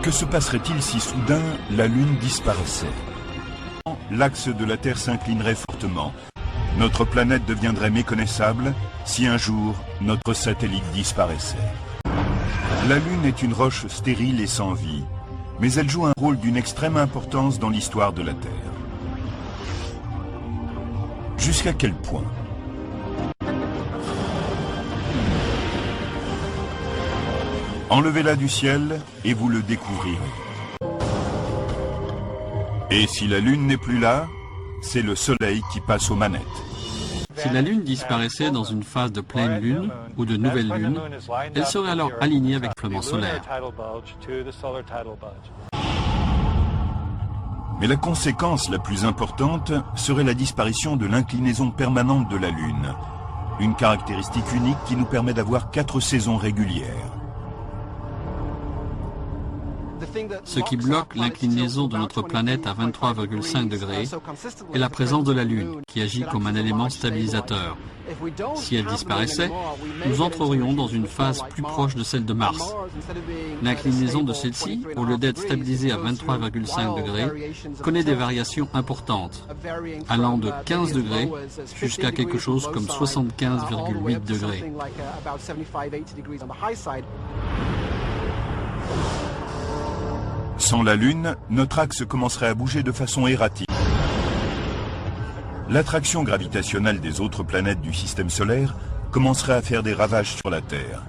Que se passerait-il si soudain la Lune disparaissait? L'axe de la Terre s'inclinerait fortement. Notre planète deviendrait méconnaissable si un jour notre satellite disparaissait. La Lune est une roche stérile et sans vie, mais elle joue un rôle d'une extrême importance dans l'histoire de la Terre. Jusqu'à quel point? Enlevez-la du ciel et vous le découvrirez. Et si la Lune n'est plus là, c'est le Soleil qui passe aux manettes. Si la Lune disparaissait dans une phase de pleine Lune ou de nouvelle Lune, elle serait alors alignée avec le flamand solaire. Mais la conséquence la plus importante serait la disparition de l'inclinaison permanente de la Lune, une caractéristique unique qui nous permet d'avoir 4 saisons régulières. Ce qui bloque l'inclinaison de notre planète à 23,5 degrés est la présence de la Lune, qui agit comme un élément stabilisateur. Si elle disparaissait, nous entrerions dans une phase plus proche de celle de Mars. L'inclinaison de celle-ci, au lieu d'être stabilisée à 23,5 degrés, connaît des variations importantes, allant de 15 degrés jusqu'à quelque chose comme 75,8 degrés. Sans la Lune, notre axe commencerait à bouger de façon erratique. L'attraction gravitationnelle des autres planètes du système solaire commencerait à faire des ravages sur la Terre.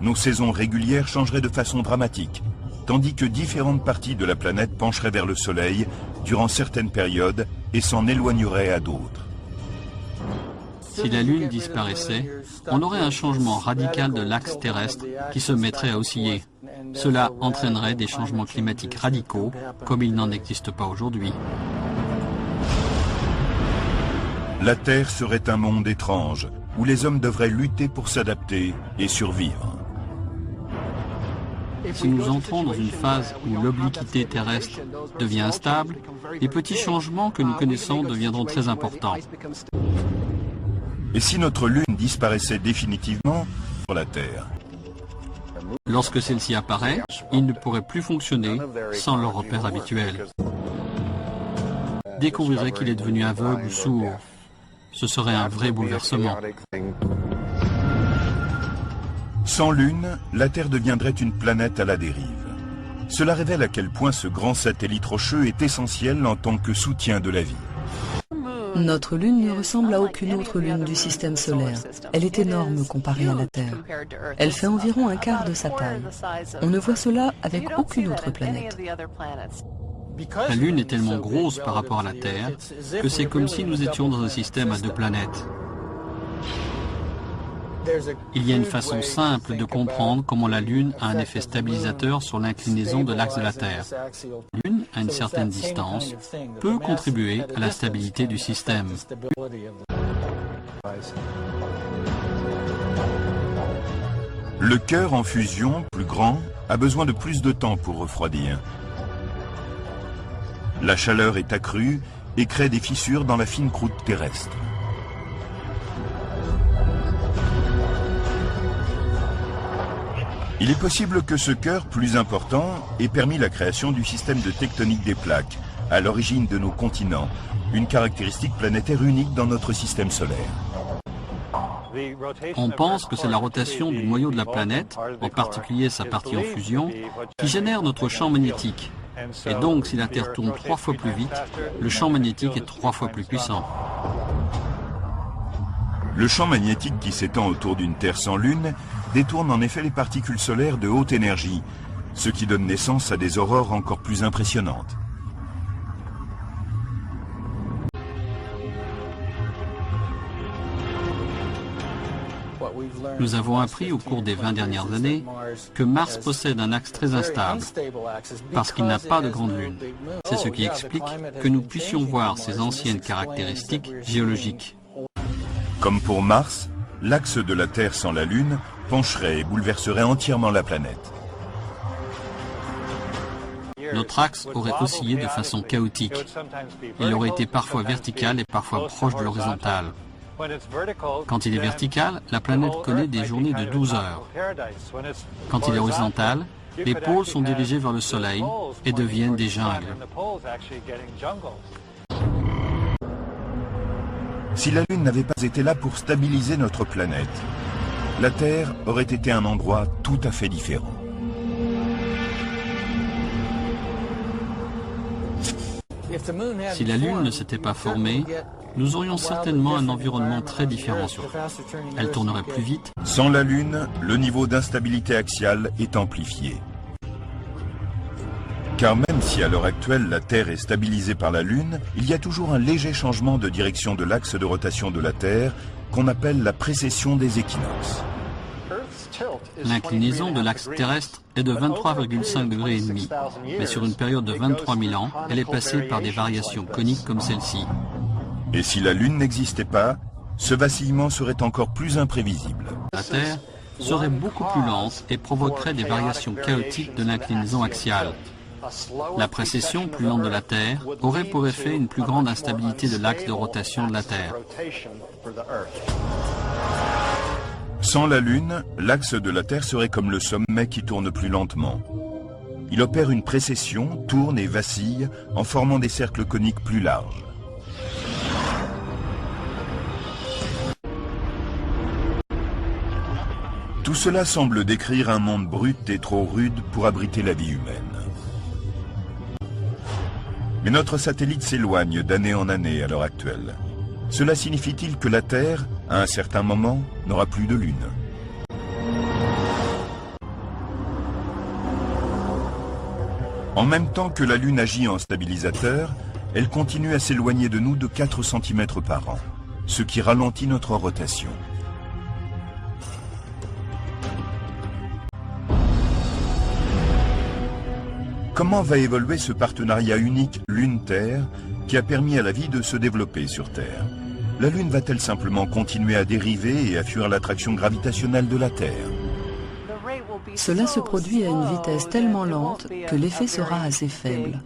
Nos saisons régulières changeraient de façon dramatique, tandis que différentes parties de la planète pencheraient vers le Soleil durant certaines périodes et s'en éloigneraient à d'autres. Si la Lune disparaissait, on aurait un changement radical de l'axe terrestre qui se mettrait à osciller. Cela entraînerait des changements climatiques radicaux, comme il n'en existe pas aujourd'hui. La Terre serait un monde étrange, où les hommes devraient lutter pour s'adapter et survivre. Si nous entrons dans une phase où l'obliquité terrestre devient instable, les petits changements que nous connaissons deviendront très importants. Et si notre Lune disparaissait définitivement sur la Terre? Lorsque celle-ci apparaît, il ne pourrait plus fonctionner sans leur repère habituel. Découvrirait qu'il est devenu aveugle ou sourd. Ce serait un vrai bouleversement. Sans Lune, la Terre deviendrait une planète à la dérive. Cela révèle à quel point ce grand satellite rocheux est essentiel en tant que soutien de la vie. Notre Lune ne ressemble à aucune autre lune du système solaire. Elle est énorme comparée à la Terre. Elle fait environ un quart de sa taille. On ne voit cela avec aucune autre planète. La Lune est tellement grosse par rapport à la Terre que c'est comme si nous étions dans un système à deux planètes. Il y a une façon simple de comprendre comment la Lune a un effet stabilisateur sur l'inclinaison de l'axe de la Terre. La Lune, à une certaine distance, peut contribuer à la stabilité du système. Le cœur en fusion, plus grand, a besoin de plus de temps pour refroidir. La chaleur est accrue et crée des fissures dans la fine croûte terrestre. Il est possible que ce cœur plus important ait permis la création du système de tectonique des plaques, à l'origine de nos continents, une caractéristique planétaire unique dans notre système solaire. On pense que c'est la rotation du noyau de la planète, en particulier sa partie en fusion, qui génère notre champ magnétique. Et donc, si la Terre tourne 3 fois plus vite, le champ magnétique est 3 fois plus puissant. Le champ magnétique qui s'étend autour d'une Terre sans Lune détourne en effet les particules solaires de haute énergie, ce qui donne naissance à des aurores encore plus impressionnantes. Nous avons appris au cours des 20 dernières années que Mars possède un axe très instable, parce qu'il n'a pas de grande lune. C'est ce qui explique que nous puissions voir ses anciennes caractéristiques géologiques. Comme pour Mars, l'axe de la Terre sans la Lune pencherait et bouleverserait entièrement la planète. Notre axe aurait oscillé de façon chaotique. Il aurait été parfois vertical et parfois proche de l'horizontale. Quand il est vertical, la planète connaît des journées de 12 heures. Quand il est horizontal, les pôles sont dirigés vers le Soleil et deviennent des jungles. Si la Lune n'avait pas été là pour stabiliser notre planète, la Terre aurait été un endroit tout à fait différent. Si la Lune ne s'était pas formée, nous aurions certainement un environnement très différent sur Terre. Elle tournerait plus vite. Sans la Lune, le niveau d'instabilité axiale est amplifié. Car même si à l'heure actuelle la Terre est stabilisée par la Lune, il y a toujours un léger changement de direction de l'axe de rotation de la Terre qu'on appelle la précession des équinoxes. L'inclinaison de l'axe terrestre est de 23,5 degrés et demi, mais sur une période de 23 000 ans, elle est passée par des variations coniques comme celle-ci. Et si la Lune n'existait pas, ce vacillement serait encore plus imprévisible. La Terre serait beaucoup plus lente et provoquerait des variations chaotiques de l'inclinaison axiale. La précession plus lente de la Terre aurait pour effet une plus grande instabilité de l'axe de rotation de la Terre. Sans la Lune, l'axe de la Terre serait comme le sommet qui tourne plus lentement. Il opère une précession, tourne et vacille en formant des cercles coniques plus larges. Tout cela semble décrire un monde brut et trop rude pour abriter la vie humaine. Mais notre satellite s'éloigne d'année en année à l'heure actuelle. Cela signifie-t-il que la Terre, à un certain moment, n'aura plus de Lune? En même temps que la Lune agit en stabilisateur, elle continue à s'éloigner de nous de 4 cm par an, ce qui ralentit notre rotation. Comment va évoluer ce partenariat unique Lune-Terre qui a permis à la vie de se développer sur Terre? La Lune va-t-elle simplement continuer à dériver et à fuir l'attraction gravitationnelle de la Terre? Cela se produit à une vitesse tellement lente que l'effet sera assez faible.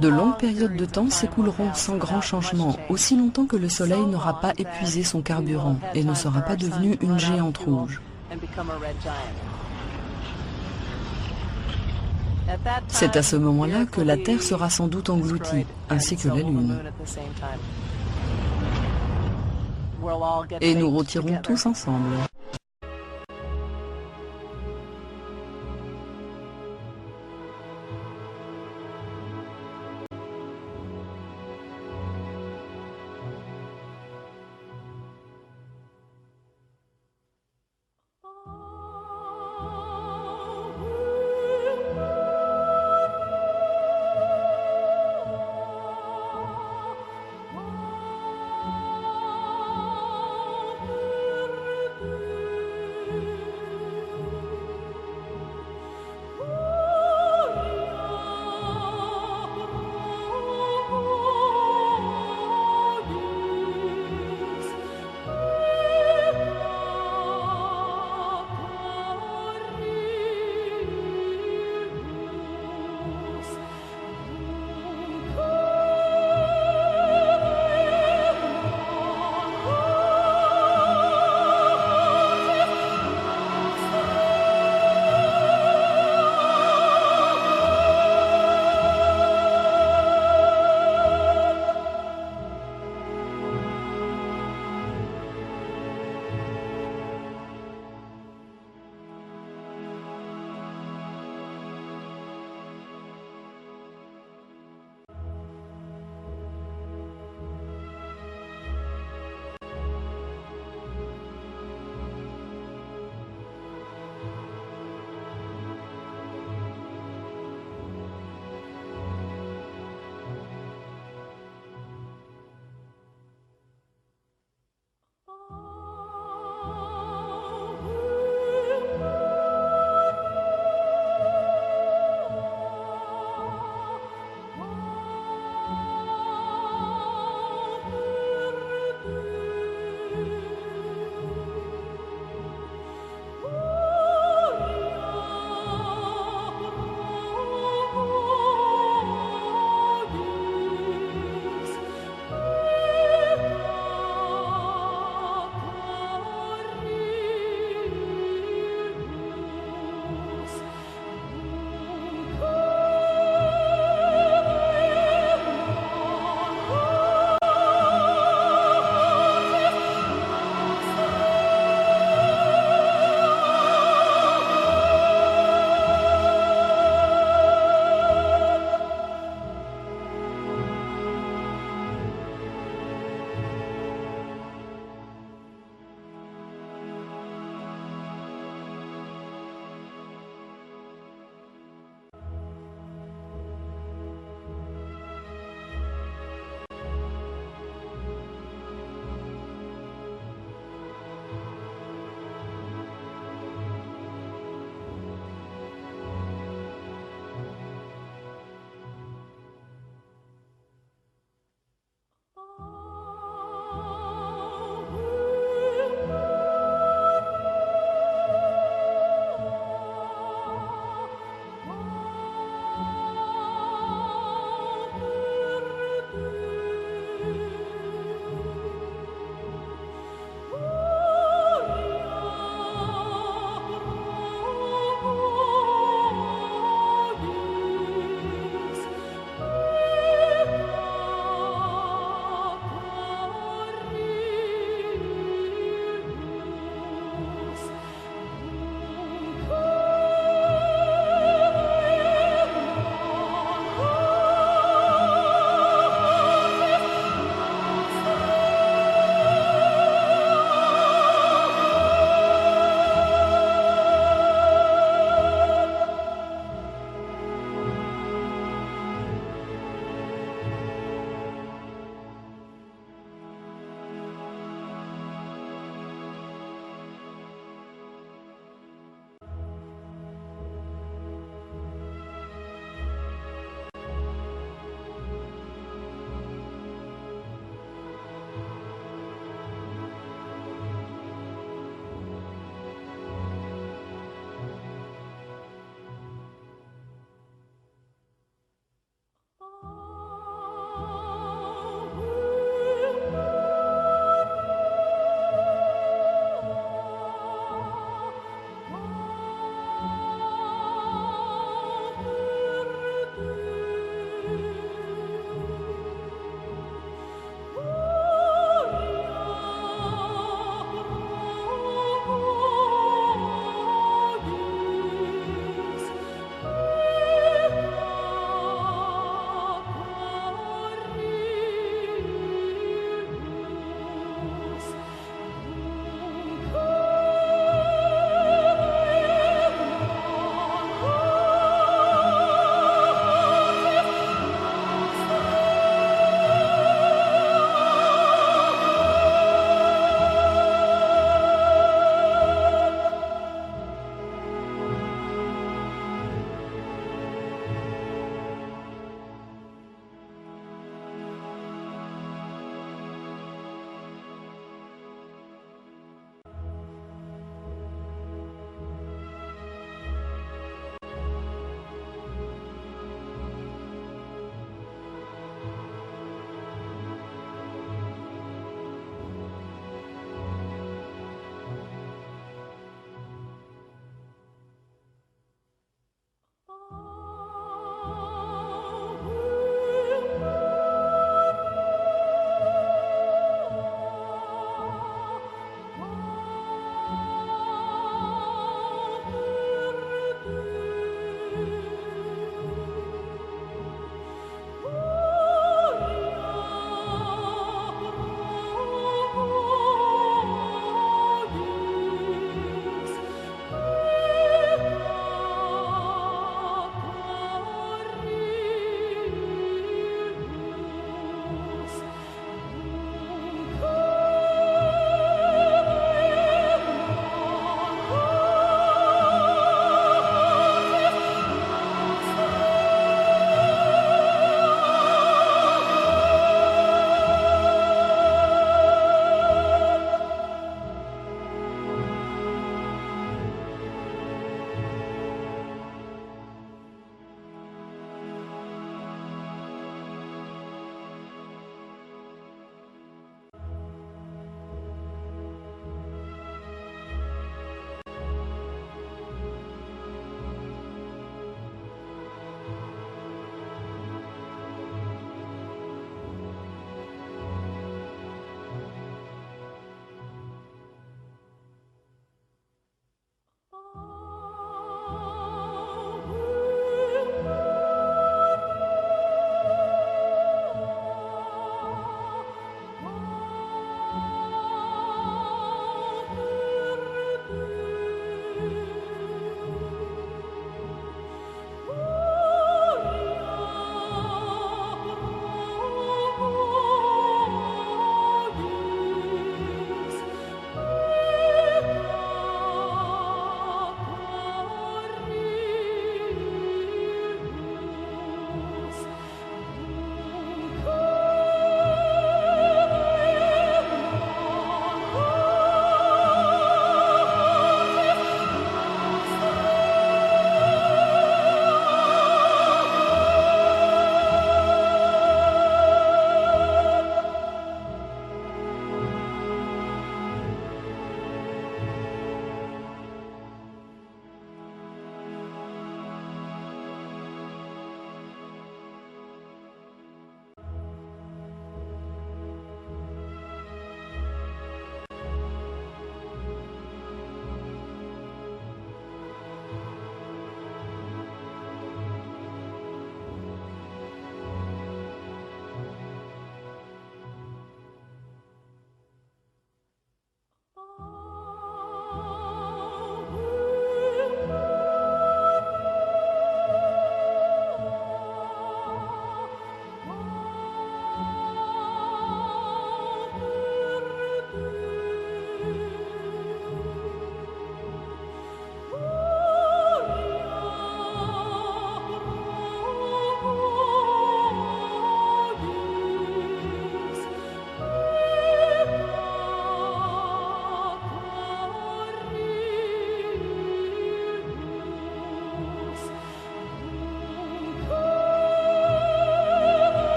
De longues périodes de temps s'écouleront sans grand changement, aussi longtemps que le Soleil n'aura pas épuisé son carburant et ne sera pas devenu une géante rouge. C'est à ce moment-là que la Terre sera sans doute engloutie, ainsi que la Lune. Et nous rôtirons tous ensemble.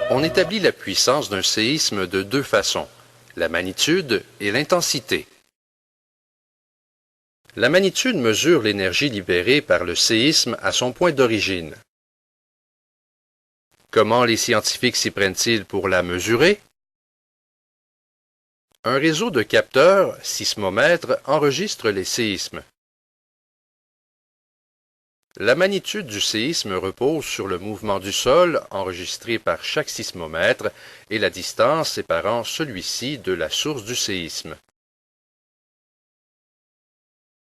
On établit la puissance d'un séisme de deux façons, la magnitude et l'intensité. La magnitude mesure l'énergie libérée par le séisme à son point d'origine. Comment les scientifiques s'y prennent-ils pour la mesurer? Un réseau de capteurs, sismomètres, enregistre les séismes. La magnitude du séisme repose sur le mouvement du sol enregistré par chaque sismomètre et la distance séparant celui-ci de la source du séisme.